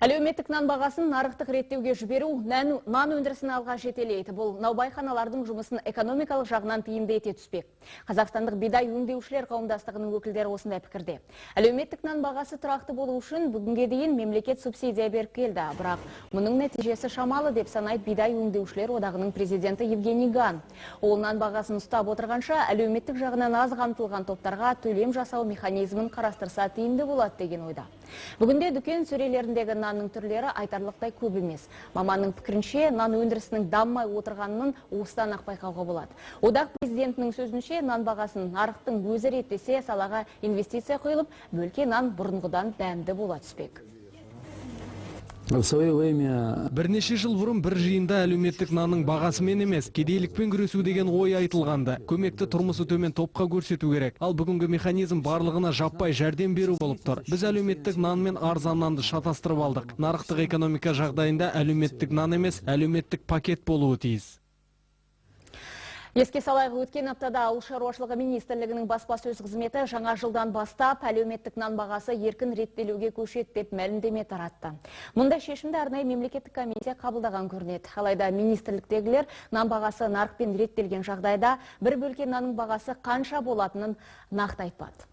Әлеуметтік нан бағасын нарықтық реттеуге жіберу нан өндірісін алға жетелейді. Бұл наубайханалардың жұмысын экономикалық жағынан тиімді ете түспек. Қазақстандық бидай өңдеушілер қауымдастығының өкілдері осындай пікірде. Әлеуметтік нан бағасы тұрақты болу үшін бүгінге дейін мемлекет субсидия беріп келді. Бірақ мұның нәтижесі шамалы деп санайды бидай өңдеушілер одағының президенті Евгений Ган. Ол нан бағасын ұстап отырғанша әлеуметтік жағынан аз қамтылған топтарға төлем жасау механизмін қарастырса тиімді болады деген ойда. Бүгінде дүкен сөрелеріндегі нанның түрлері айтарлықтай көп емес. Маманның пікірінше, нан өндірісінің даммай отырғанын осыдан ақ байқауға болады. Одақ президентінің сөзінше, нан бағасын нарықтың өзі реттесе, салаға инвестиция құйылып, бөлке нан бұрынғыдан дәмді бола түспек. Бірнеше жыл бұрын бір жиында әлеуметтік нанның бағасымен емес, кедейлікпен күресу деген ой айтылғанды. Көмекті тұрмысы төмен топқа көрсету керек. Ал бүгінгі механизм барлығына жаппай жәрдем беру болып тұр. Біз әлеуметтік нан мен арзан нанды шатастырып алдық. Нарықтық экономика жағдайында әлеуметтік нан емес, әлеуметтік пакет болуы тиіс. Еске салайық, өткен аптада Ауыл шаруашылығы министрлігінің баспасөз қызметі жаңа жылдан бастап әлеуметтік нан бағасы еркін реттелуге көшеді деп мәлімдеме таратты. Мұндай шешімді арнайы мемлекеттік комиссия қабылдаған көрінеді. Алайда министрліктегілер нан бағасы нарықпен реттелген жағдайда бір бөлке нанның бағасы қанша болатынын нақты айтпады.